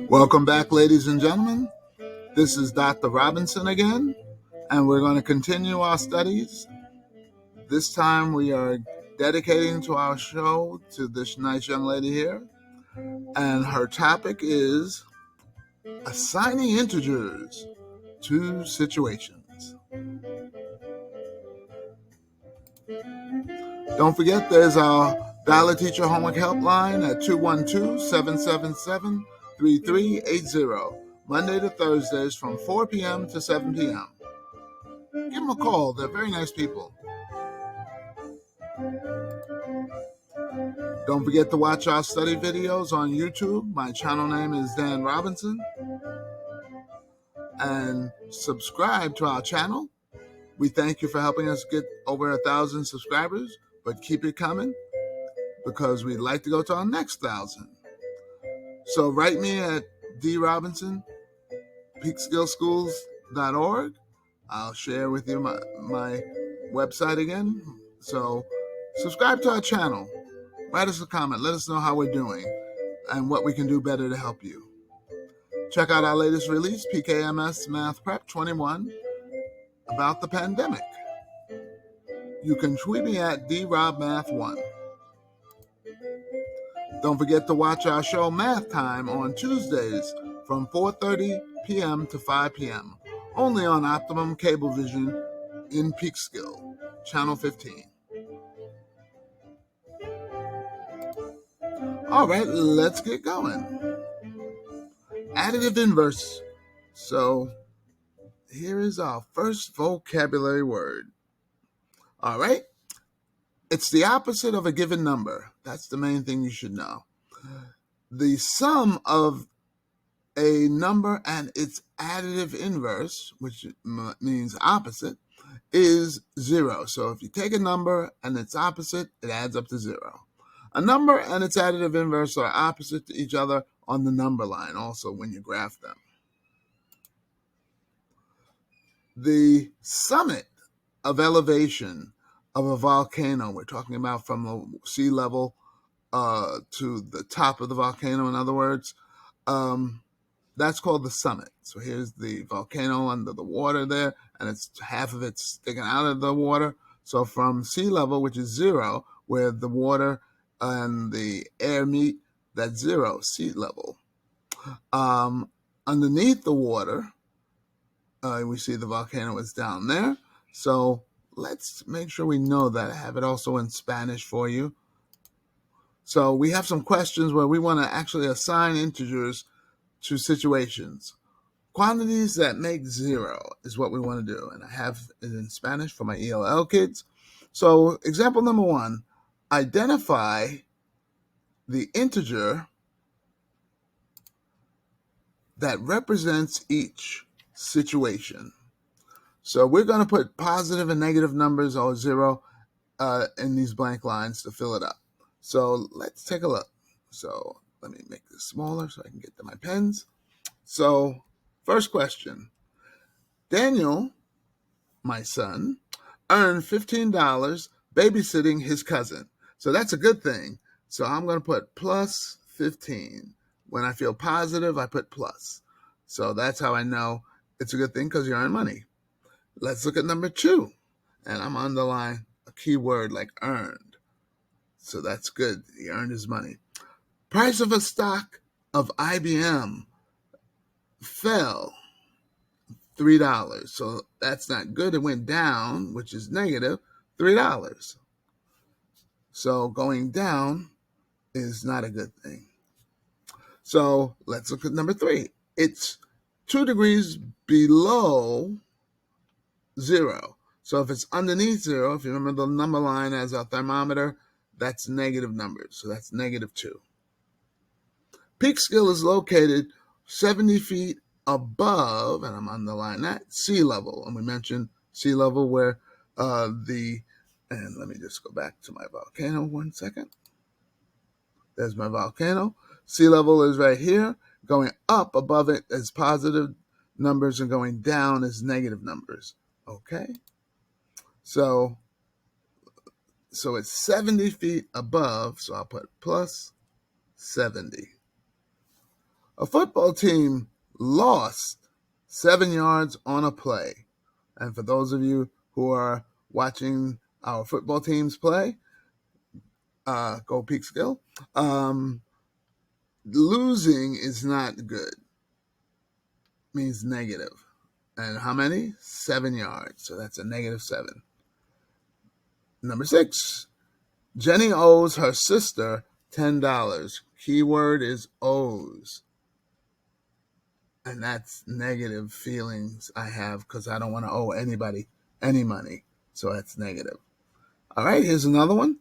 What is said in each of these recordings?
Welcome back, ladies and gentlemen. This is Dr. Robinson again, and we're going to continue our studies. This time we are dedicating to our show to this nice young lady here, and her topic is assigning integers to situations. Don't forget, there's our Valid Teacher Homework Helpline at 212-777-3380, Monday to Thursdays from 4 p.m. to 7 p.m. Give them a call. They're very nice people. Don't forget to watch our study videos on YouTube. My channel name is Dan Robinson. And subscribe to our channel. We thank you for helping us get over 1,000 subscribers, but keep it coming because we'd like to go to our next 1,000. So write me at drobinson@peakskillschools.org. I'll share with you my website again. So subscribe to our channel. Write us a comment. Let us know how we're doing and what we can do better to help you. Check out our latest release, PKMS Math Prep 21, about the pandemic. You can tweet me at drobmath1. Don't forget to watch our show Math Time on Tuesdays from 4:30 p.m. to 5 p.m. only on Optimum Cablevision in Peekskill, Channel 15. All right, let's get going. Additive inverse. So here is our first vocabulary word. All right. It's the opposite of a given number. That's the main thing you should know. The sum of a number and its additive inverse, which means opposite, is 0. So if you take a number and its opposite, it adds up to 0. A number and its additive inverse are opposite to each other on the number line, also when you graph them. The summit of elevation of a volcano, we're talking about from the sea level to the top of the volcano, in other words, that's called the summit. So here's the volcano under the water there, and it's half of it's sticking out of the water. So from sea level, which is 0, where the water and the air meet, that's 0, sea level. Underneath the water, we see the volcano is down there. So let's make sure we know that. I have it also in Spanish for you. So we have some questions where we want to actually assign integers to situations. Quantities that make 0 is what we want to do. And I have it in Spanish for my ELL kids. So example number 1, identify the integer that represents each situation. So we're going to put positive and negative numbers or 0 in these blank lines to fill it up. So let's take a look. So let me make this smaller so I can get to my pens. So first question. Daniel, my son, earned $15 babysitting his cousin. So that's a good thing. So I'm going to put plus 15. When I feel positive, I put plus. So that's how I know it's a good thing because you earn money. Let's look at number 2. And I'm underlining a keyword like earned. So that's good. He earned his money. Price of a stock of IBM fell $3. So that's not good. It went down, which is negative $3. So going down is not a good thing. So let's look at number 3. It's 2 degrees below 0. So if it's underneath 0, if you remember the number line as a thermometer, that's negative numbers. So that's negative 2. Peekskill is located 70 feet above, and I'm underlining that, sea level. And we mentioned sea level where and let me just go back to my volcano 1 second. There's my volcano. Sea level is right here. Going up above it is positive numbers and going down is negative numbers. Okay? So So it's 70 feet above, so I'll put plus 70. A football team lost 7 yards on a play. And for those of you who are watching our football teams play, go Peekskill, losing is not good. Means negative. And how many? 7 yards. So that's a -7. Number 6, Jenny owes her sister $10. Keyword is owes. And that's negative feelings I have because I don't want to owe anybody any money. So that's negative. All right, here's another one.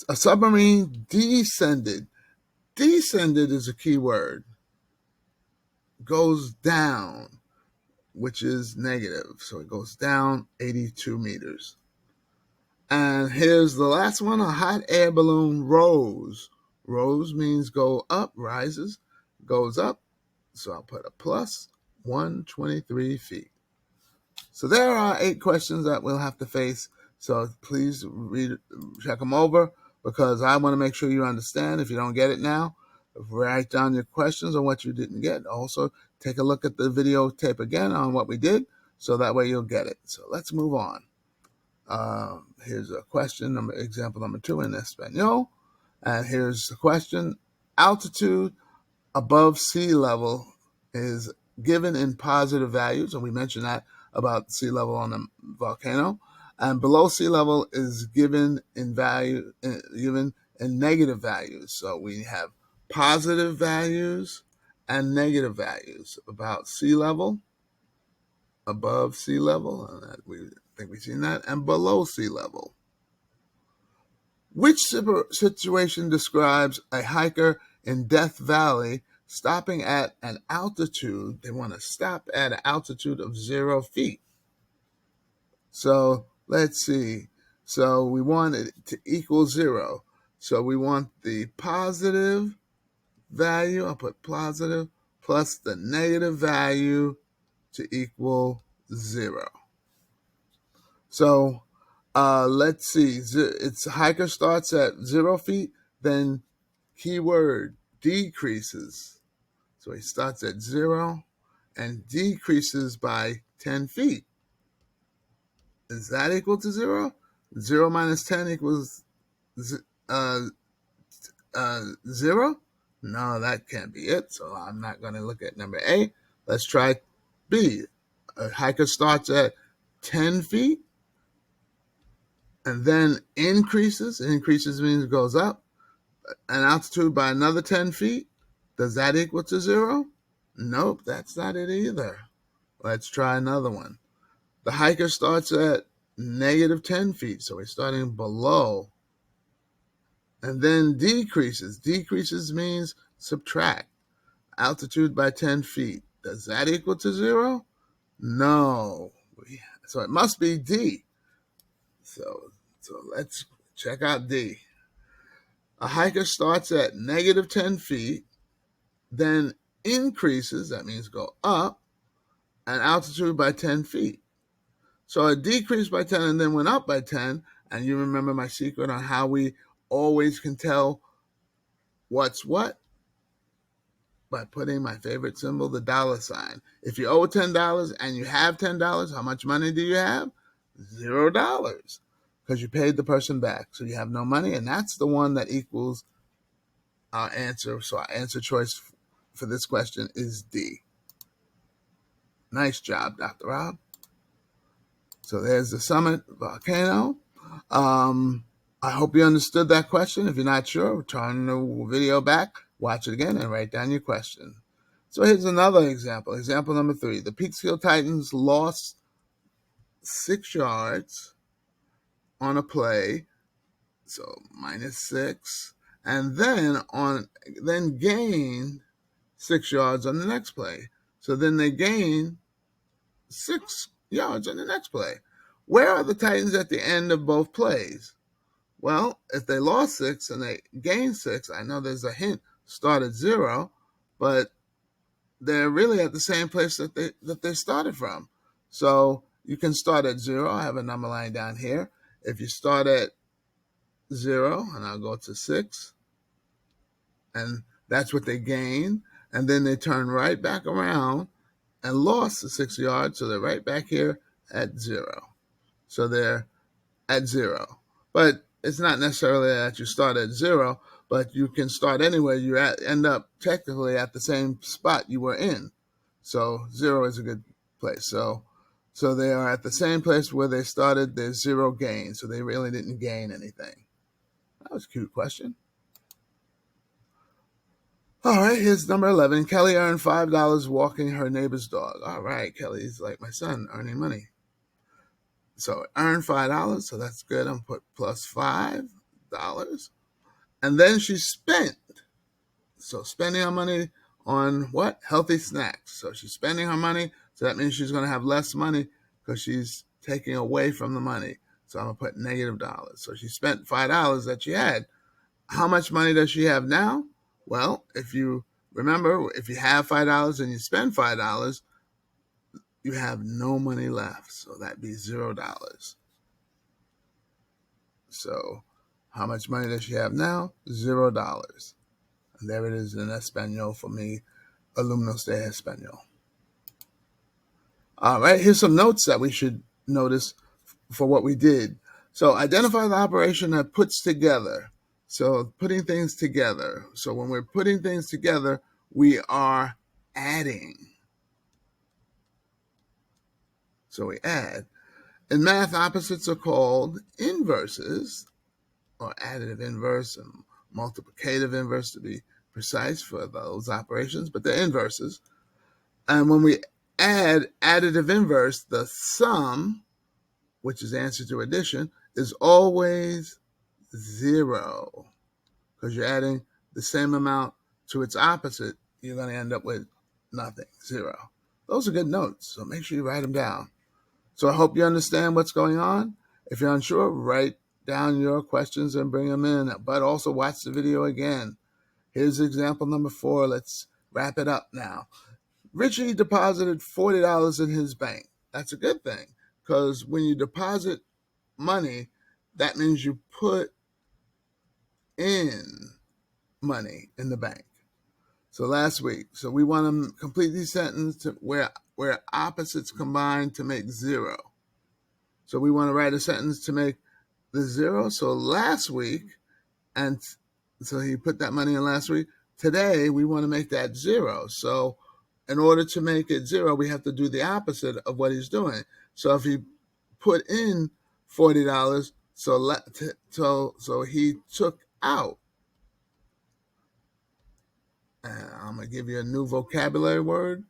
A submarine descended. Descended is a key word. Goes down, which is negative. So it goes down 82 meters. And here's the last one. A hot air balloon rose. Rose means go up, rises, goes up. So I'll put a plus 123 feet. So there are 8 questions that we'll have to face. So please check them over because I want to make sure you understand. If you don't get it now, write down your questions on what you didn't get. Also, take a look at the videotape again on what we did so that way you'll get it. So let's move on. Here's a question, example number 2 in Espanol. And here's the question. Altitude above sea level is given in positive values, and we mentioned that about sea level on the volcano. And below sea level is given in negative values. So we have positive values and negative values about sea level, above sea level, and we think we've seen that, and below sea level. Which situation describes a hiker in Death Valley stopping at an altitude? They want to stop at an altitude of 0 feet. So let's see. So we want it to equal 0. So we want the positive value, I'll put positive, plus the negative value to equal 0. So let's see. It's hiker starts at 0 feet, then keyword decreases. So he starts at 0 and decreases by 10 feet. Is that equal to 0? 0 minus 10 equals 0? No, that can't be it. So I'm not going to look at number A. Let's try B. A hiker starts at 10 feet and then increases. Increases means it goes up an altitude by another 10 feet. Does that equal to 0? Nope, that's not it either. Let's try another one. The hiker starts at negative 10 feet, so he's starting below. And then decreases. Decreases means subtract. Altitude by 10 feet. Does that equal to 0? No. So it must be D. So let's check out D. A hiker starts at negative 10 feet, then increases, that means go up, an altitude by 10 feet. So it decreased by 10 and then went up by 10. And you remember my secret on how we always can tell what's what? By putting my favorite symbol, the $sign. If you owe $10 and you have $10, how much money do you have? $0. Because you paid the person back. So you have no money, and that's the one that equals our answer. So our answer choice for this question is D. Nice job, Dr. Rob. So there's the summit volcano. I hope you understood that question. If you're not sure, turn the video back, watch it again, and write down your question. So here's another example. Example number 3. The Peekskill Titans lost 6 yards on a play, so -6, and then gained 6 yards on the next play. So then they gain 6 yards on the next play. Where are the Titans at the end of both plays? Well, if they lost 6 and they gained 6, I know there's a hint, start at 0, but they're really at the same place that they started from. So you can start at 0. I have a number line down here. If you start at 0, and I'll go to 6, and that's what they gained. And then they turn right back around and lost the 6 yards, so they're right back here at 0. So they're at 0. But it's not necessarily that you start at 0, but you can start anywhere. You end up technically at the same spot you were in. So 0 is a good place. So they are at the same place where they started. There's 0 gain, so they really didn't gain anything. That was a cute question. All right, here's number 11. Kelly earned $5 walking her neighbor's dog. All right, Kelly's like my son, earning money. So earned $5, so that's good. I'm going to put plus $5. And then she spent. So spending her money on what? Healthy snacks. So she's spending her money, so that means she's going to have less money because she's taking away from the money. So I'm going to put negative dollars. So she spent $5 that she had. How much money does she have now? Well, if you remember, if you have $5 and you spend $5, you have no money left. So that'd be $0. So how much money does she have now? $0. And there it is in Espanol for me, alumnos de Espanol. All right, here's some notes that we should notice for what we did. So identify the operation that puts together. So putting things together. So when we're putting things together, we are adding. So we add. In math, opposites are called inverses, or additive inverse and multiplicative inverse to be precise for those operations, but they're inverses. And when we add additive inverse, the sum, which is answer to addition, is always 0 because you're adding the same amount to its opposite. You're going to end up with nothing, 0. Those are good notes, so make sure you write them down. So I hope you understand what's going on. If you're unsure, write down your questions and bring them in, but also watch the video again. Here's example number 4. Let's wrap it up now. Richie deposited $40 in his bank. That's a good thing because when you deposit money, that means you put in money in the bank. So last week, so we want to complete these sentences to where opposites combine to make 0. So we want to write a sentence to make the 0. So last week, and so he put that money in last week. Today, we want to make that 0. So in order to make it 0, we have to do the opposite of what he's doing. So if he put in $40, so he took out. And I'm going to give you a new vocabulary word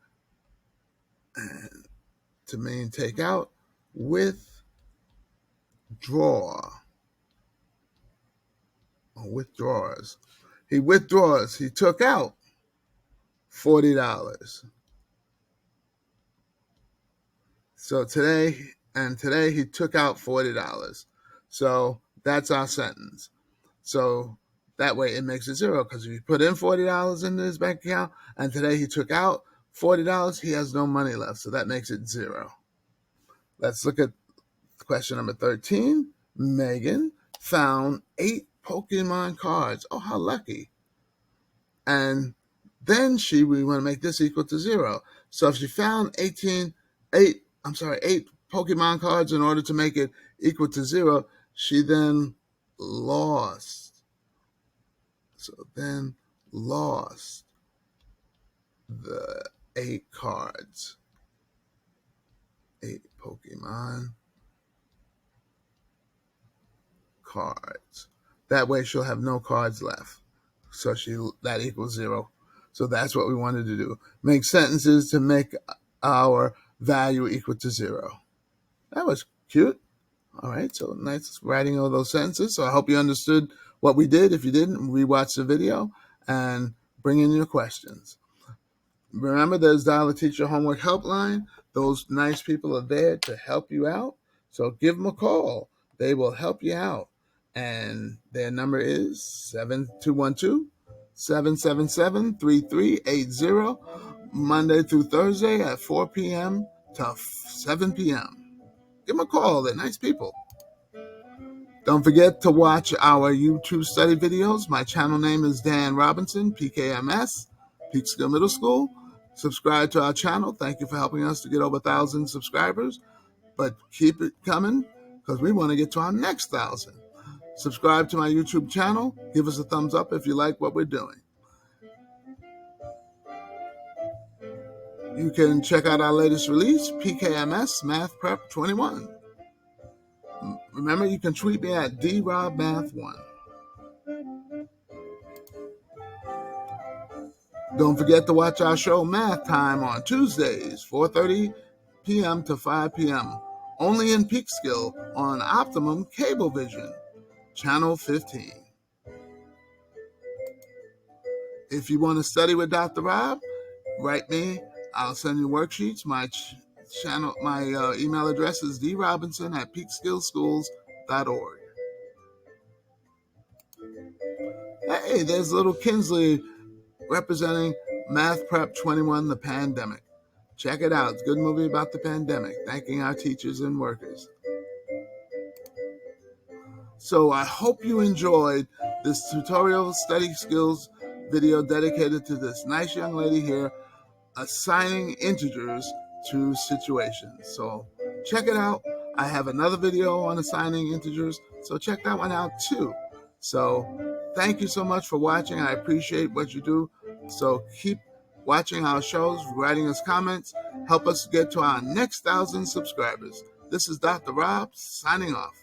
to mean take out. Withdraw. Or withdraws. He withdraws. He took out $40. So today he took out $40. So that's our sentence. So that way it makes it 0 because if you put in $40 in his bank account and today he took out $40, he has no money left. So that makes it 0. Let's look at question number 13. Megan found 8 Pokemon cards. Oh, how lucky. And then we want to make this equal to 0. So if she found 8 Pokemon cards in order to make it equal to 0, she then lost. So then lost the 8 cards. 8 Pokemon cards. That way she'll have no cards left. So that equals 0. So that's what we wanted to do. Make sentences to make our value equal to 0. That was cute. All right, so nice writing all those sentences. So I hope you understood what we did. If you didn't, rewatch the video and bring in your questions. Remember, there's Dial a Teacher Homework Helpline. Those nice people are there to help you out. So give them a call. They will help you out. And their number is 7212-777-3380, Monday through Thursday at 4 p.m. to 7 p.m. Give them a call. They're nice people. Don't forget to watch our YouTube study videos. My channel name is Dan Robinson, PKMS, Peekskill Middle School. Subscribe to our channel. Thank you for helping us to get over 1,000 subscribers. But keep it coming because we want to get to our next 1,000. Subscribe to my YouTube channel. Give us a thumbs up if you like what we're doing. You can check out our latest release, PKMS Math Prep 21. Remember, you can tweet me at drobmath1. Don't forget to watch our show Math Time on Tuesdays, 4:30 p.m. to 5 p.m. Only in Peekskill on Optimum Cablevision, Channel 15. If you want to study with Dr. Rob, write me. I'll send you worksheets. My email address is drobinson@peekskillschools.org. Hey, there's little Kinsley representing Math Prep 21, The Pandemic. Check it out. It's a good movie about the pandemic, thanking our teachers and workers. So I hope you enjoyed this tutorial study skills video dedicated to this nice young lady here assigning integers to situations. So check it out. I have another video on assigning integers, so check that one out too. So thank you so much for watching. I appreciate what you do. So keep watching our shows, writing us comments, help us get to our next 1,000 subscribers. This is Dr. Rob signing off.